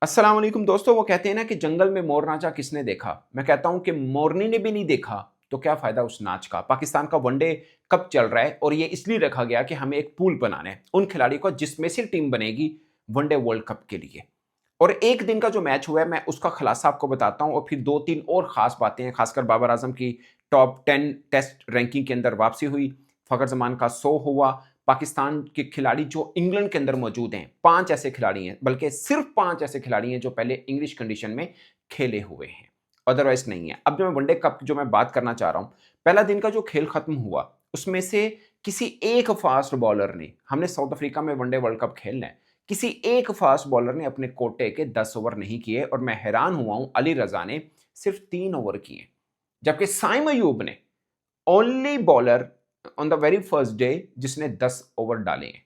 अस्सलाम वालेकुम दोस्तों। वो कहते हैं ना कि जंगल में मोर नाचा किसने देखा। मैं कहता हूं कि मोरनी ने भी नहीं देखा तो क्या फायदा उस नाच का। पाकिस्तान का वनडे कप चल रहा है और ये इसलिए रखा गया कि हमें एक पूल बनाना है उन खिलाड़ियों का जिसमें से टीम बनेगी वनडे वर्ल्ड कप के लिए। और एक दिन का जो मैच हुआ है मैं उसका खुलासा आपको बताता हूं और फिर दो तीन और खास बातें हैं। खासकर बाबर आजम की टॉप 10 टेस्ट रैंकिंग के अंदर वापसी हुई, फखर जमान का 100 हुआ। पाकिस्तान के खिलाड़ी जो इंग्लैंड के अंदर मौजूद हैं, 5 ऐसे खिलाड़ी हैं, बल्कि सिर्फ 5 ऐसे खिलाड़ी हैं जो पहले इंग्लिश कंडीशन में खेले हुए हैं, अदरवाइज नहीं है। अब जो मैं वनडे कप जो मैं बात करना चाह रहा हूं, पहला दिन का जो खेल खत्म हुआ उसमें से किसी एक फास्ट बॉलर ने, हमने साउथ अफ्रीका में वनडे वर्ल्ड कप खेलना है, किसी एक फास्ट बॉलर ने अपने कोटे के 10 ओवर नहीं किए और मैं हैरान हुआ हूं, अली रजा ने सिर्फ 3 ओवर किए, जबकि साइम अयूब ने only bowler on the very first day जिसने 10 ओवर डाले हैं,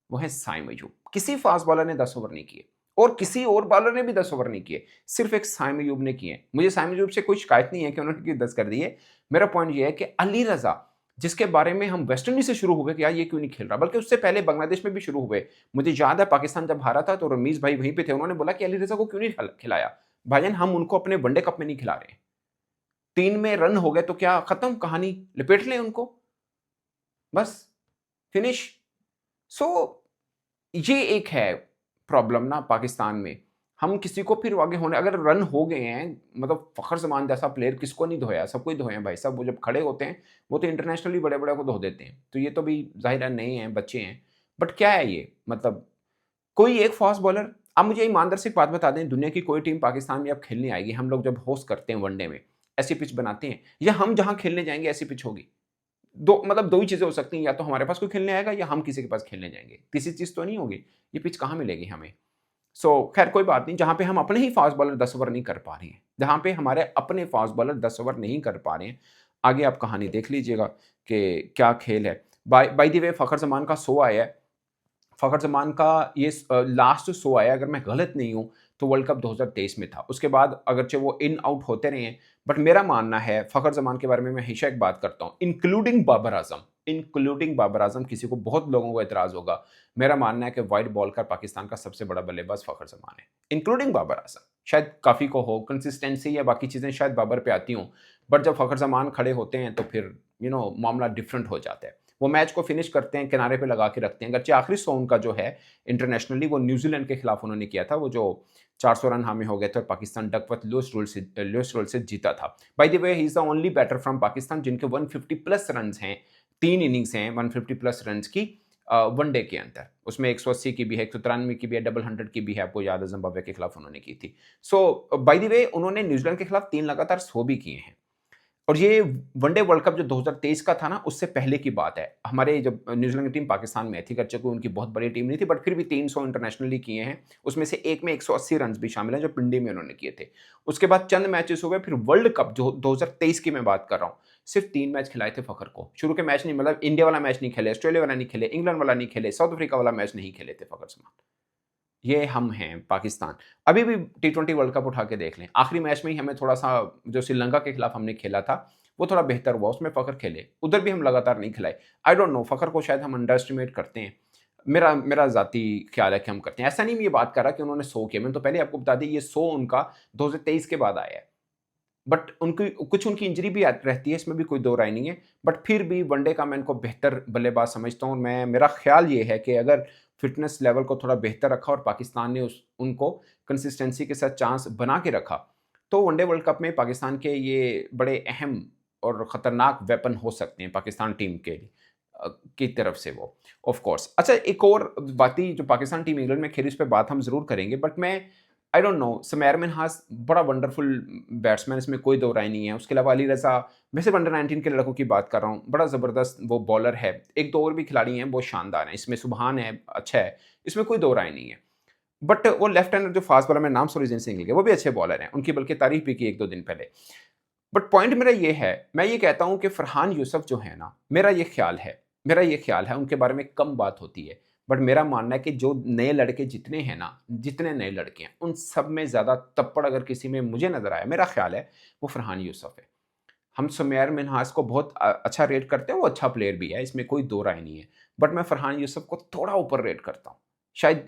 वो है साइम अयूब। किसी फास्ट बॉलर ने 10 ओवर नहीं किए और किसी और बॉलर ने भी 10 ओवर नहीं किए, सिर्फ एक साइम अयूब ने किए। मुझे साइम अयूब से कोई शिकायत नहीं है कि उन्होंने क्यों 10 कर दिए। मेरा पॉइंट ये है कि अली रजा, जिसके बारे में हम वेस्ट इंडीज से शुरू हो गए कि यार ये क्यों नहीं खेल रहा, बल्कि उससे पहले बांग्लादेश में भी शुरू हुए। मुझे याद है पाकिस्तान जब हारा था तो रमीज भाई वहीं पे थे, उन्होंने बोला कि अली रजा को क्यों नहीं खिलाया। भाईजान, हम उनको अपने वनडे कप में नहीं खिला रहे। 3 में रन हो गए तो क्या खत्म कहानी, लपेट लें उनको, बस फिनिश। सो ये एक है प्रॉब्लम ना पाकिस्तान में। हम किसी को फिर आगे होने, अगर रन हो गए हैं, मतलब फखर जमान जैसा प्लेयर किसको नहीं धोया, सबको ही धोए हैं भाई साहब। वो जब खड़े होते हैं वो तो इंटरनेशनली बड़े बड़े को धो देते हैं, तो ये तो भी जाहिर है नए हैं, बच्चे हैं। बट क्या है ये, मतलब कोई एक फास्ट बॉलर। आप मुझे ईमानदार से एक बात बता दें, दुनिया की कोई टीम पाकिस्तान में अब खेलने आएगी, हम लोग जब होस्ट करते हैं वनडे में ऐसी पिच बनाते हैं, या हम जहां खेलने जाएंगे ऐसी पिच होगी। दो मतलब दो ही चीज़ें हो सकती हैं, या तो हमारे पास कोई खेलने आएगा या हम किसी के पास खेलने जाएँगे। तीसरी चीज़ तो नहीं होगी। ये पिच कहाँ मिलेगी हमें? खैर कोई बात नहीं, जहाँ पे हम अपने ही फास्ट बॉलर 10 ओवर नहीं कर पा रहे हैं, जहाँ पे हमारे अपने फास्ट बॉलर 10 ओवर नहीं कर पा रहे हैं, आगे आप कहानी देख लीजिएगा कि क्या खेल है। By by the way Fakhar Zaman का 100 आया है। फ़खर ज़मान का ये लास्ट शो आया, अगर मैं गलत नहीं हूँ, तो वर्ल्ड कप 2023 में था। उसके बाद अगरचे वो इन आउट होते रहे हैं, बट मेरा मानना है फ़खर ज़मान के बारे में मैं हमेशा एक बात करता हूँ, इंक्लूडिंग बाबर आज़म, किसी को, बहुत लोगों को एतराज़ होगा। मेरा मानना है कि वाइड बॉल का पाकिस्तान का सबसे बड़ा बल्लेबाज़ फ़खर ज़मान है, इंक्लूडिंग बाबर आज़म। शायद काफ़ी को हो, कंसिस्टेंसी या बाकी चीज़ें शायद बाबर पे आती हों, बट जब फ़खर ज़मान खड़े होते हैं तो फिर मामला डिफरेंट हो जाता है। वो मैच को फिनिश करते हैं, किनारे पे लगा के रखते हैं। अगरचे आखिरी 100 उनका जो है इंटरनेशनली वो न्यूज़ीलैंड के खिलाफ उन्होंने किया था, वो जो 400 रन हावी हो गए थे और पाकिस्तान डकवर्थ लुईस रूल से जीता था। By the way he is the only batter from Pakistan जिनके 150 प्लस रन्स हैं, 3 इनिंग्स हैं 150 प्लस रन्स की वनडे के अंदर। उसमें 180 की भी है, 193 की भी है, डबल 100 की भी है, आपको याद है ज़िम्बाब्वे के खिलाफ उन्होंने की थी। बाय द वे उन्होंने न्यूज़ीलैंड के खिलाफ 3 लगातार 100 भी किए हैं। और ये वनडे वर्ल्ड कप जो 2023 का था ना, उससे पहले की बात है। हमारे जब न्यूज़ीलैंड की टीम पाकिस्तान में थी, गर्चे कोई उनकी बहुत बड़ी टीम नहीं थी, बट फिर भी 300 इंटरनेशनली किए हैं। उसमें से एक में 180 रन्स भी शामिल हैं, जो पिंडी में उन्होंने किए थे। उसके बाद चंद मैचेस हुए, फिर वर्ल्ड कप जो 2023 की मैं बात कर रहा हूँ, सिर्फ 3 मैच खिलाए थे फ़खर को। शुरू के मैच नहीं, मतलब इंडिया वाला मैच नहीं खेले, ऑस्ट्रेलिया वाला नहीं खेले, इंग्लैंड वाला नहीं खेले, साउथ अफ्रीका वाला मैच नहीं खेले थे फ़खर जमान। ये हम हैं पाकिस्तान। अभी भी टी20 वर्ल्ड कप उठा के देख लें, आखिरी मैच में ही हमें थोड़ा-सा, जो श्रीलंका के खिलाफ हमने खेला था, वो थोड़ा बेहतर हुआ, उसमें फ़खर खेले। उधर भी हम लगातार नहीं खिलाए। आई डोंट नो, फ़खर को शायद हम अंडर एस्टिमेट करते हैं। मेरा मेरा ज़ाती ख़्याल है कि हम करते हैं। ऐसा नहीं मैं ये बात कर रहा कि उन्होंने 100 किए, मैंने तो पहले आपको बता दी, ये 100 उनका 2023 के बाद आया है। बट उनकी इंजरी भी रहती है, इसमें भी कोई दो राय नहीं है। बट फिर भी वनडे का मैं इनको बेहतर बल्लेबाज समझता हूँ। मेरा ख्याल ये है कि अगर फिटनेस लेवल को थोड़ा बेहतर रखा और पाकिस्तान ने उनको कंसिस्टेंसी के साथ चांस बना के रखा, तो वनडे वर्ल्ड कप में पाकिस्तान के ये बड़े अहम और ख़तरनाक वेपन हो सकते हैं पाकिस्तान टीम के की तरफ से वो, ऑफ कोर्स। अच्छा, एक और बाती जो पाकिस्तान टीम इंग्लैंड में खेली, उस पे बात हम ज़रूर करेंगे, बट मैं आई डोंट नो, समैर मिन्हास बड़ा वंडरफुल बैट्समैन, इसमें कोई दो राय नहीं है। उसके अलावा अली रज़ा, मैं सिर्फ अंडर 19 के लड़कों की बात कर रहा हूँ, बड़ा ज़बरदस्त वो बॉलर है। एक दो और भी खिलाड़ी हैं, वो शानदार हैं। इसमें सुबहान है, अच्छा है, इसमें कोई दो राय नहीं है। बट वो लेफ्ट हैंडर जो फास्ट बॉलर, मैं नाम सॉरी जिनसे निकल गया, वो भी अच्छे बॉलर हैं, उनकी बल्कि तारीफ भी की एक दो दिन पहले। बट पॉइंट मेरा ये है, मैं ये कहता हूँ कि फरहान यूसुफ जो है ना, मेरा ये ख्याल है उनके बारे में कम बात होती है। बट मेरा मानना है कि जो नए लड़के जितने हैं ना, जितने नए लड़के हैं, उन सब में ज़्यादा तप्पड़ अगर किसी में मुझे नज़र आया, मेरा ख्याल है वो फरहान यूसुफ है। हम सुमैर मिन्हास को बहुत अच्छा रेट करते हैं, वो अच्छा प्लेयर भी है, इसमें कोई दो राय नहीं है। बट मैं फरहान यूसुफ को थोड़ा ऊपर रेट करता हूँ। शायद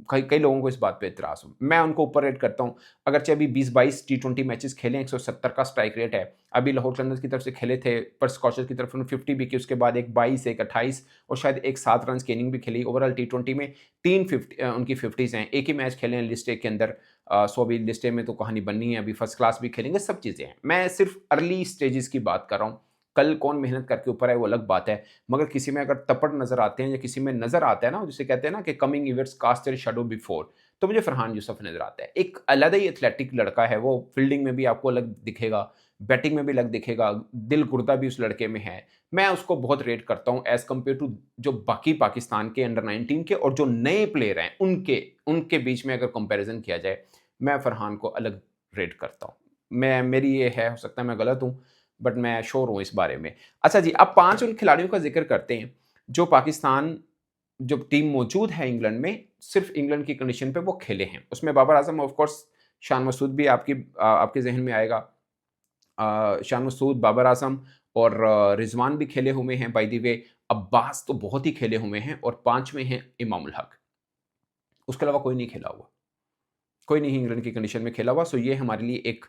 कई कई लोगों को इस बात पे इतराज़ हो। मैं उनको ऊपर रेट करता हूँ। अगरचे अभी 20-22 टी20 मैचेस खेले, 170 का स्ट्राइक रेट है। अभी लाहौर कलंदर्स की तरफ से खेले थे, पर स्कॉचर्स की तरफ उन्होंने 50 भी की, उसके बाद एक 22, एक 28 और शायद एक 7 रन्स की इनिंग भी खेली। ओवरऑल टी20 में 3 उनकी 50s हैं। एक ही मैच खेले हैं लिस्ट ए के अंदर। सो अभी लिस्ट ए में तो कहानी बननी है, अभी फर्स्ट क्लास भी खेलेंगे, सब चीज़ें हैं। मैं सिर्फ अर्ली स्टेजेस की बात कर रहा हूँ। कल कौन मेहनत करके ऊपर आए वो अलग बात है, मगर किसी में अगर तपड़ नज़र आते हैं या किसी में नज़र आता है ना, जिसे कहते हैं ना कि coming events cast their shadow before, तो मुझे फरहान यूसुफ नज़र आता है। एक अलग ही एथलेटिक लड़का है वो, फील्डिंग में भी आपको अलग दिखेगा, बैटिंग में भी अलग दिखेगा, दिल गुर्दा भी उस लड़के में है। मैं उसको बहुत रेट करता हूँ एज़ कम्पेयर टू जो बाकी पाकिस्तान के अंडर 19 के और जो नए प्लेयर हैं, उनके उनके बीच में अगर कंपैरिज़न किया जाए, मैं फरहान को अलग रेट करता हूँ। मेरी ये है, हो सकता है मैं गलत हूँ, बट मैं श्योर हूँ इस बारे में। अच्छा जी, अब 5 उन खिलाड़ियों का ज़िक्र करते हैं, जो पाकिस्तान जो टीम मौजूद है इंग्लैंड में, सिर्फ़ इंग्लैंड की कंडीशन पे वो खेले हैं। उसमें बाबर आज़म ऑफ कोर्स, शान मसूद भी आपके ज़हन में आएगा। शान मसूद, बाबर आज़म और रिज़वान भी खेले हुए हैं बाय द वे। अब्बास तो बहुत ही खेले हुए हैं और 5वें हैं इमामुल हक। उसके अलावा कोई नहीं खेला हुआ। कोई नहीं इंग्लैंड की कंडीशन में खेला हुआ, सो ये हमारे लिए एक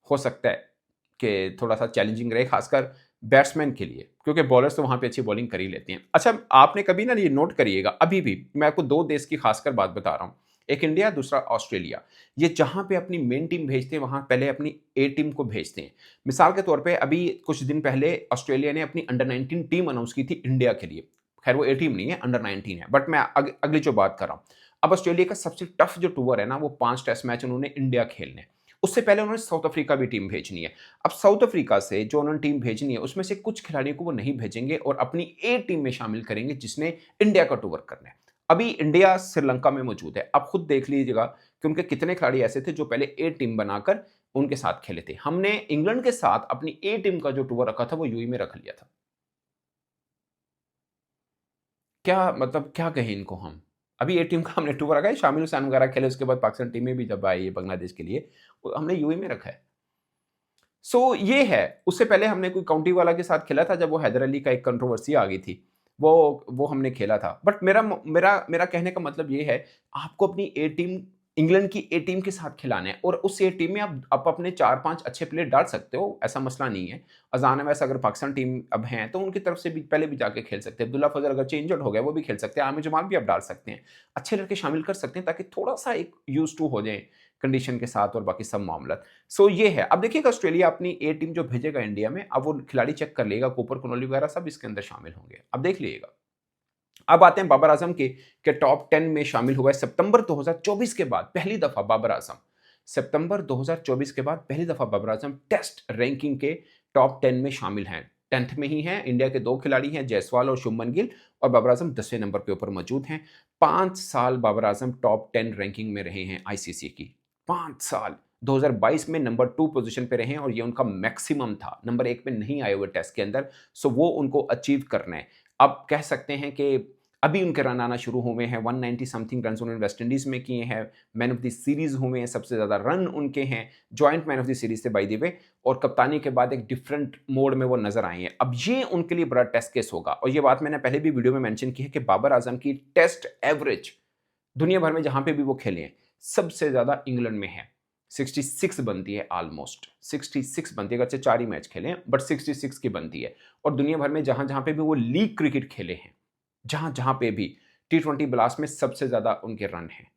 हो सकता है कि थोड़ा-सा चैलेंजिंग रहे, खासकर बैट्समैन के लिए, क्योंकि बॉलर्स तो वहाँ पे अच्छी बॉलिंग कर ही लेते हैं। अच्छा, आपने कभी ना ये नोट करिएगा, अभी भी मैं आपको 2 देश की खासकर बात बता रहा हूँ, एक इंडिया, दूसरा ऑस्ट्रेलिया। ये जहाँ पे अपनी मेन टीम भेजते हैं, वहाँ पहले अपनी ए टीम को भेजते हैं। मिसाल के तौर पे अभी कुछ दिन पहले ऑस्ट्रेलिया ने अपनी अंडर 19 टीम अनाउंस की थी इंडिया के लिए। खैर वो ए टीम नहीं है, अंडर 19 है, बट मैं अगली जो बात कर रहा हूँ। अब ऑस्ट्रेलिया का सबसे टफ जो टूर है ना, वो 5 टेस्ट मैच उन्होंने इंडिया खेलने हैं। उससे पहले उन्होंने साउथ अफ्रीका भी टीम भेजनी है। अब साउथ अफ्रीका से जो उन्होंने टीम भेजनी है, उसमें से कुछ खिलाड़ियों को वो नहीं भेजेंगे और अपनी ए टीम में शामिल करेंगे, जिसने इंडिया का टूर करना है। अभी इंडिया श्रीलंका में मौजूद है। आप खुद देख लीजिएगा कि उनके कितने खिलाड़ी ऐसे थे जो पहले ए टीम बनाकर उनके साथ खेले थे। हमने इंग्लैंड के साथ अपनी ए टीम का जो टूर रखा था, वो यूएई में रख लिया था। क्या मतलब, क्या कहें इनको हम? अभी ये टीम का हमने टूर रखा है, शामिल हुसैन वगैरह खेले, उसके बाद पाकिस्तान टीम में भी जब आई है बांग्लादेश के लिए, वो हमने यूएई में रखा है। सो ये है, उससे पहले हमने कोई काउंटी वाला के साथ खेला था, जब वो हैदर अली का एक कंट्रोवर्सी आ गई थी। वो हमने खेला था। बट मेरा मेरा कहने का मतलब ये है, आपको अपनी ए टीम, इंग्लैंड की ए टीम के साथ खिलाना है और उस ए टीम में आप अपने 4-5 अच्छे प्लेयर डाल सकते हो, ऐसा मसला नहीं है। अज़ान अवैस अगर पाकिस्तान टीम अब हैं, तो उनकी तरफ से भी पहले भी जाके खेल सकते हैं। अब्दुल्ला फजल अगर इंजर्ड हो गया, वो भी खेल सकते हैं। आमिर जमाल भी आप डाल सकते हैं। अच्छे लड़के शामिल कर सकते हैं, ताकि थोड़ा-सा एक यूज़्ड टू हो जाएँ कंडीशन के साथ और बाकी सब मामला। सो ये है। अब देखिएगा ऑस्ट्रेलिया अपनी ए टीम जो भेजेगा इंडिया में, अब वो खिलाड़ी चेक कर लेगा, कूपर कुनोली वगैरह सब इसके अंदर शामिल होंगे। अब देख लीजिएगा। अब आते हैं बाबर आजम के टॉप 10 में शामिल हुआ है सितंबर 2024 के बाद पहली दफा बाबर आजम। सितंबर 2024 के बाद पहली दफा बाबर आजम टेस्ट रैंकिंग के टॉप 10 में शामिल हैं। 10th में ही हैं। इंडिया के 2 खिलाड़ी हैं, जायसवाल और शुभमन गिल, और बाबर आजम 10वें नंबर के ऊपर मौजूद हैं। 5 साल बाबर आजम टॉप 10 रैंकिंग में रहे हैं आईसीसी की। 5 साल। 2022 में नंबर 2 पोजीशन पे रहे हैं और ये उनका मैक्सिमम था। नंबर 1 पे नहीं आए हुए टेस्ट के अंदर, सो वो उनको अचीव करना है। अब कह सकते हैं कि अभी उनके रन आना शुरू हुए हैं। 190 समथिंग रन उन्होंने वेस्ट इंडीज में किए हैं। मैन ऑफ द सीरीज हुए हैं, सबसे ज्यादा रन उनके हैं। Joint man of the series थे बाय द वे, और कप्तानी के बाद एक डिफरेंट मोड में वो नजर आए हैं। अब ये उनके लिए बड़ा टेस्ट केस होगा, और ये बात मैंने पहले भी वीडियो में मेंशन की है कि बाबर आजम की टेस्ट एवरेज दुनिया भर में जहां पे भी वो खेले हैं, सबसे ज्यादा इंग्लैंड में है। 66 बनती है, ऑलमोस्ट 66 बनती है। अगरचे 4 ही मैच खेले हैं, बट 66 की बनती है। और दुनिया भर में जहां जहां पे भी वो लीग क्रिकेट खेले हैं, जहां जहां पे भी टी20 ब्लास्ट में सबसे ज्यादा उनके रन हैं।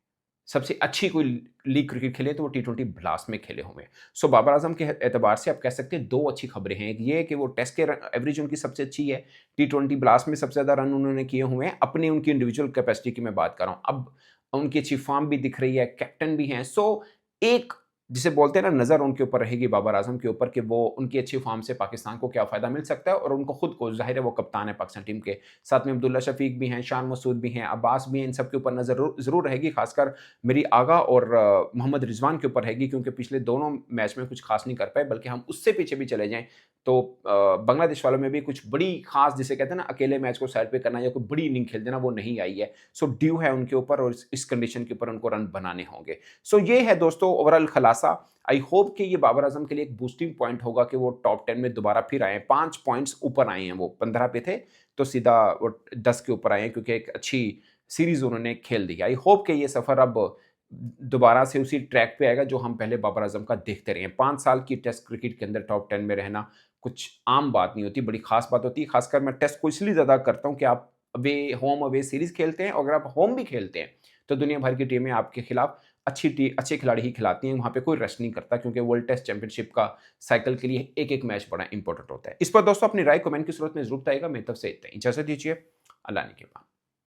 सबसे अच्छी कोई लीग क्रिकेट खेले तो वो टी20 ब्लास्ट में खेले हुए हैं। सो बाबर आजम के एतबार से आप कह सकते हैं 2 अच्छी खबरें हैं। एक ये है कि वो टेस्ट के एवरेज उनकी सबसे अच्छी है, टी20 ब्लास्ट में सबसे ज्यादा रन उन्होंने किए हुए हैं। अपनी उनकी इंडिविजुअल कैपेसिटी की मैं बात कर रहा हूं। अब उनकी अच्छी फॉर्म भी दिख रही है, कैप्टन भी हैं। सो एक जिसे बोलते हैं ना, नज़र उनके ऊपर रहेगी बाबर आजम के ऊपर, कि वो उनकी अच्छी फॉर्म से पाकिस्तान को क्या फ़ायदा मिल सकता है, और उनको खुद को, ज़ाहिर है वो कप्तान है पाकिस्तान टीम के, साथ में अब्दुल्ला शफीक भी हैं, शान मसूद भी हैं, अब्बास भी हैं। इन सब के ऊपर नज़र ज़रूर रहेगी। खासकर मेरी आगा और मोहम्मद रिजवान के ऊपर रहेगी, क्योंकि पिछले दोनों मैच में कुछ खास नहीं कर पाए। बल्कि हम उससे पीछे भी चले जाएँ तो बांग्लादेश वालों में भी कुछ बड़ी खास, जिसे कहते हैं ना, अकेले मैच को साइड पे करना या कोई बड़ी इनिंग खेल देना, वो नहीं आई है। सो ड्यू है उनके ऊपर, और इस कंडीशन के ऊपर उनको रन बनाने होंगे। सो ये है दोस्तों ओवरऑल खलासा। आई होप कि ये बाबर आजम के लिए एक बूस्टिंग पॉइंट होगा कि वो टॉप 10 में दोबारा फिर आए। 5 पॉइंट्स ऊपर आए हैं। वो 15 पे थे, तो सीधा वो 10 के ऊपर आए हैं, क्योंकि एक अच्छी सीरीज़ उन्होंने खेल दी। आई होप कि ये सफ़र अब दोबारा से उसी ट्रैक पे आएगा जो हम पहले बाबर आज़म का देखते रहे हैं। 5 साल की टेस्ट क्रिकेट के अंदर टॉप 10 में रहना कुछ आम बात नहीं होती, बड़ी ख़ास बात होती है। ख़ासकर मैं टेस्ट को इसलिए ज़्यादा करता हूँ कि आप होम अवे सीरीज़ खेलते हैं, और अगर आप होम भी खेलते हैं, तो दुनिया भर की टीमें आपके खिलाफ अच्छे खिलाड़ी ही खिलाती हैं, वहाँ पे कोई रश नहीं करता, क्योंकि वर्ल्ड टेस्ट चैंपियनशिप का साइकिल के लिए एक-एक मैच बड़ा इंपॉर्टेंट होता है। इस पर दोस्तों अपनी राय कमेंट की सूरत में ज़रूर बताइएगा। मेरी तरफ से इतना ही। इजाज़त दीजिए। अल्लाह ने के बाद।